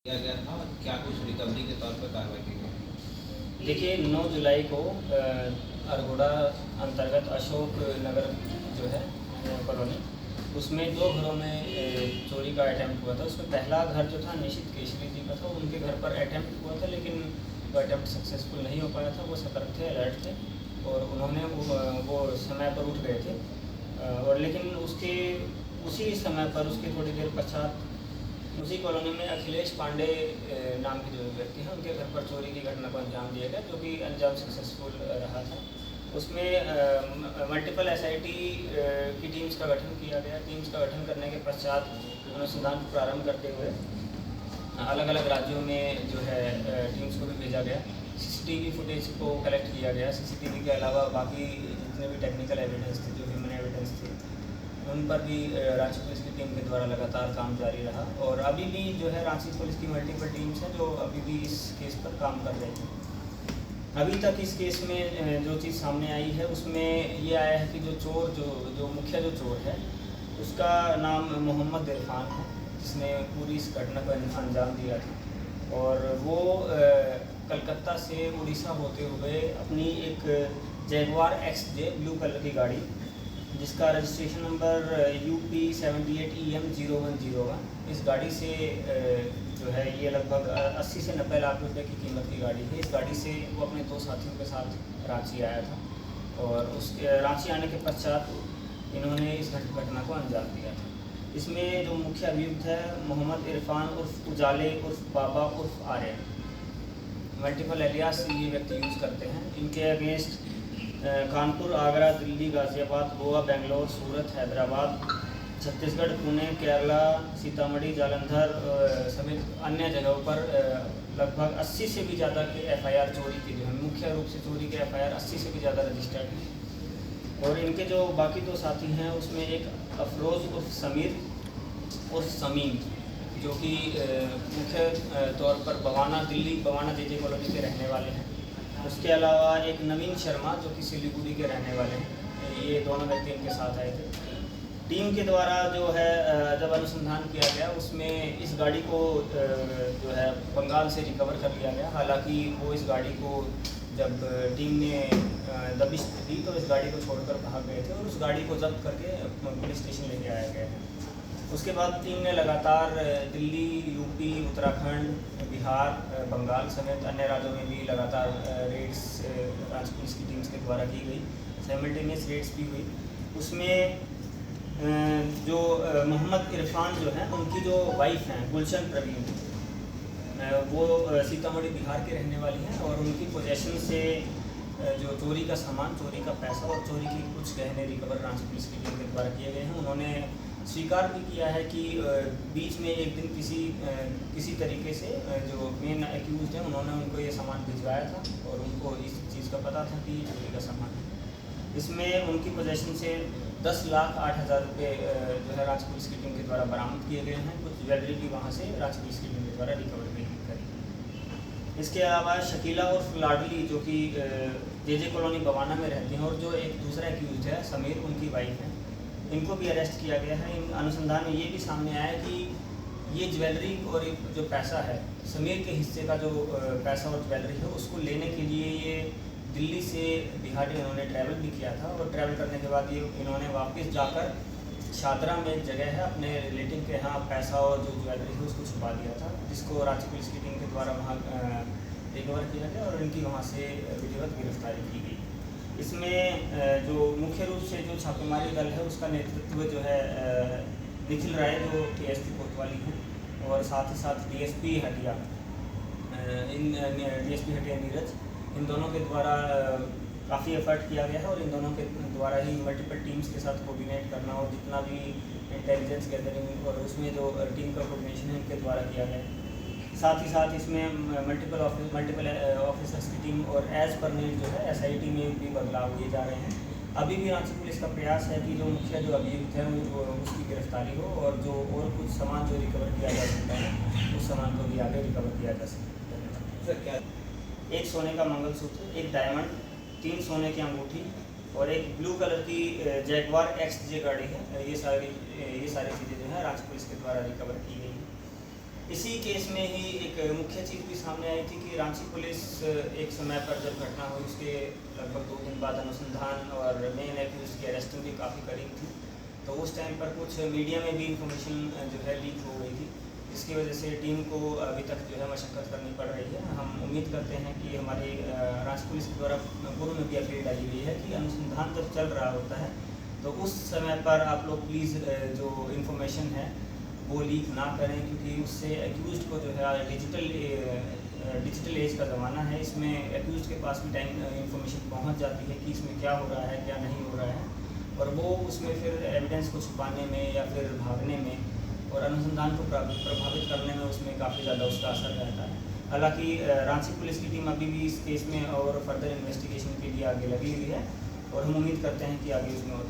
किया गया था और क्या कुछ रिकवरी के तौर पर कार्रवाई की गई? देखिए 9 जुलाई को अरगोड़ा अंतर्गत अशोक नगर जो है कॉलोनी, उसमें 2 घरों में चोरी का अटैम्प्ट हुआ था। उसमें पहला घर जो था निशित केशरी जी का था। उनके घर पर अटैम्प्ट हुआ था, लेकिन वो अटैम्प्ट सक्सेसफुल नहीं हो पाया था। वो सतर्क थे, अलर्ट थे और उन्होंने वो समय पर उठ गए थे। और लेकिन उसी समय पर उसके थोड़ी देर पश्चात उसी कॉलोनी में अखिलेश पांडे नाम के जो व्यक्ति हैं, उनके घर पर चोरी की घटना को अंजाम दिया गया, जो कि अंजाम सक्सेसफुल रहा था। उसमें मल्टीपल एसआईटी की टीम्स का गठन किया गया। टीम्स का गठन करने के पश्चात अनुसंधान प्रारंभ करते हुए अलग अलग राज्यों में जो है टीम्स को भी भेजा गया। सीसीटीवी फुटेज को कलेक्ट किया गया। सीसीटीवी के अलावा बाकी जितने भी टेक्निकल एविडेंस थे, जो ह्यूमन एविडेंस थे, उन पर भी रांची पुलिस की टीम के द्वारा लगातार काम जारी रहा। और अभी भी जो है रांची पुलिस की मल्टीपल टीम्स हैं जो अभी भी इस केस पर काम कर रहे हैं। अभी तक इस केस में जो चीज़ सामने आई है उसमें ये आया है कि जो मुख्य चोर है, उसका नाम मोहम्मद इरफान है, जिसने पूरी इस घटना को अंजाम दिया था। और वो कलकत्ता से उड़ीसा होते हुए अपनी एक जैगवार XJ ब्लू कलर की गाड़ी, जिसका रजिस्ट्रेशन नंबर UP 78 EM 0101, इस गाड़ी से जो है ये लगभग 80 से 90 लाख रुपए की कीमत की गाड़ी है। इस गाड़ी से वो अपने 2 साथियों के साथ रांची आया था और रांची आने के पश्चात इन्होंने इस घटना को अंजाम दिया था। इसमें जो मुख्य अभियुक्त है मोहम्मद इरफान उर्फ उजाले उर्फ बाबा उर्फ आर्य, मल्टीपल एलियास ये व्यक्ति यूज़ करते हैं। इनके अगेंस्ट कानपुर, आगरा, दिल्ली, गाज़ियाबाद, गोवा, बेंगलोर, सूरत, हैदराबाद, छत्तीसगढ़, पुणे, केरला, सीतामढ़ी, जालंधर समेत अन्य जगहों पर लगभग 80 से भी ज़्यादा के FIR चोरी की जो है, मुख्य रूप से चोरी के FIR 80 से भी ज़्यादा रजिस्टर्ड हैं। और इनके जो बाकी 2 साथी हैं उसमें एक अफरोज़ उर्फ समीर उर्फ समीम, जो कि मुख्य तौर पर दिल्ली बवाना JJ कॉलोनी के रहने वाले हैं। उसके अलावा एक नवीन शर्मा, जो कि सिलीगुड़ी के रहने वाले हैं। ये दोनों व्यक्ति इनके साथ आए थे। टीम के द्वारा जो है जब अनुसंधान किया गया, उसमें इस गाड़ी को जो है बंगाल से रिकवर कर लिया गया। हालांकि वो इस गाड़ी को जब टीम ने दबिश दी तो इस गाड़ी को छोड़कर भाग गए थे और उस गाड़ी को जब्त करके पुलिस स्टेशन लेके आया गया है। उसके बाद टीम ने लगातार दिल्ली, UP, उत्तराखंड, बिहार, बंगाल समेत अन्य राज्यों में भी लगातार रेड्स रांची पुलिस की टीम्स के द्वारा की गई। साइमल्टेनियस रेड्स भी हुई। उसमें जो मोहम्मद इरफान जो हैं, उनकी जो वाइफ हैं गुलशन प्रवीण, वो सीतामढ़ी बिहार के रहने वाली हैं और उनकी पोजेशन से जो चोरी का सामान, चोरी का पैसा और चोरी की कुछ गहने रिकवर रांची पुलिस की टीम के द्वारा किए गए हैं। उन्होंने स्वीकार भी किया है कि बीच में एक दिन किसी तरीके से जो मेन एक्यूज्ड हैं, उन्होंने उनको ये सामान भिजवाया था और उनको इस चीज़ का पता था कि ये चोरी का सामान है। इसमें उनकी पोजेशन से 10,08,000 रुपये जो है रांची पुलिस की टीम के द्वारा बरामद किए गए हैं। कुछ ज्वेलरी भी वहाँ से रांची पुलिस की टीम के द्वारा रिकवर भी करी। इसके अलावा शकीला उर्फ लाडली, जो कि JJ कॉलोनी बवाना में रहती हैं, और जो एक दूसरा एक्यूज है समीर, उनकी वाइफ है, इनको भी अरेस्ट किया गया है। इन अनुसंधान में ये भी सामने आया कि ये ज्वेलरी और जो पैसा है, समीर के हिस्से का जो पैसा और ज्वेलरी है, उसको लेने के लिए ये दिल्ली से बिहार इन्होंने ट्रैवल भी किया था। और ट्रैवल करने के बाद ये इन्होंने वापस जाकर शादरा में एक जगह है अपने रिलेटिव के यहाँ पैसा और जो ज्वेलरी है उसको छुपा दिया था, जिसको रांची पुलिस की टीम के द्वारा वहाँ रिकवर किया गया और इनकी वहाँ से विधिवत गिरफ्तारी की गई। इसमें जो मुख्य रूप से जो छापेमारी दल है उसका नेतृत्व जो है निखिल राय, जो TSP कोतवाली हैं, और साथ ही साथ DSP हटिया नीरज, इन दोनों के द्वारा काफ़ी एफर्ट किया गया है। और इन दोनों के द्वारा ही मल्टीपल टीम्स के साथ कोऑर्डिनेट करना और जितना भी इंटेलिजेंस गैदरिंग और उसमें जो टीम का कोऑर्डिनेशन है, इनके द्वारा किया गया है। साथ ही साथ इसमें मल्टीपल ऑफिसर्स की टीम और एज पर नीड जो है SIT में भी बदलाव किए जा रहे हैं। अभी भी रांची पुलिस का प्रयास है कि जो मुख्य जो अभियुक्त है उसकी गिरफ्तारी हो और जो और कुछ सामान जो रिकवर किया जा सकता है उस सामान को भी आगे रिकवर किया जा सकता है। सर क्या एक सोने का मंगलसूत्र, एक डायमंड, 3 सोने की अंगूठी और एक ब्लू कलर की जैगवार XJ गाड़ी है। ये सारी चीज़ें जो है रांची पुलिस के द्वारा रिकवर की गई है। इसी केस में ही मुख्य चीज़ भी सामने आई थी कि रांची पुलिस एक समय पर जब घटना हुई उसके लगभग 2 दिन बाद अनुसंधान और मेन एक्यूज की अरेस्टिंग भी काफ़ी करीब थी। तो उस टाइम पर कुछ मीडिया में भी इंफॉर्मेशन जो है लीक हो गई थी, जिसकी वजह से टीम को अभी तक जो है मशक्क़त करनी पड़ रही है। हम उम्मीद करते हैं कि हमारी रांची पुलिस के द्वारा पूर्व में भी अपील डाली गई है कि अनुसंधान जब चल रहा होता है तो उस समय पर आप लोग प्लीज़ जो इन्फॉर्मेशन है वो लीक ना करें, क्योंकि उससे एक्यूज़ को जो है डिजिटल एज का ज़माना है, इसमें एक्यूज़ के पास भी टाइम इन्फॉर्मेशन पहुंच जाती है कि इसमें क्या हो रहा है क्या नहीं हो रहा है, और वो उसमें फिर एविडेंस को छुपाने में या फिर भागने में और अनुसंधान को प्रभावित करने में उसमें काफ़ी ज़्यादा उसका असर रहता है। हालांकि रांची पुलिस की टीम अभी भी इस केस में और फर्दर इन्वेस्टिगेशन के लिए आगे लगी हुई है और हम उम्मीद करते हैं कि आगे उसमें और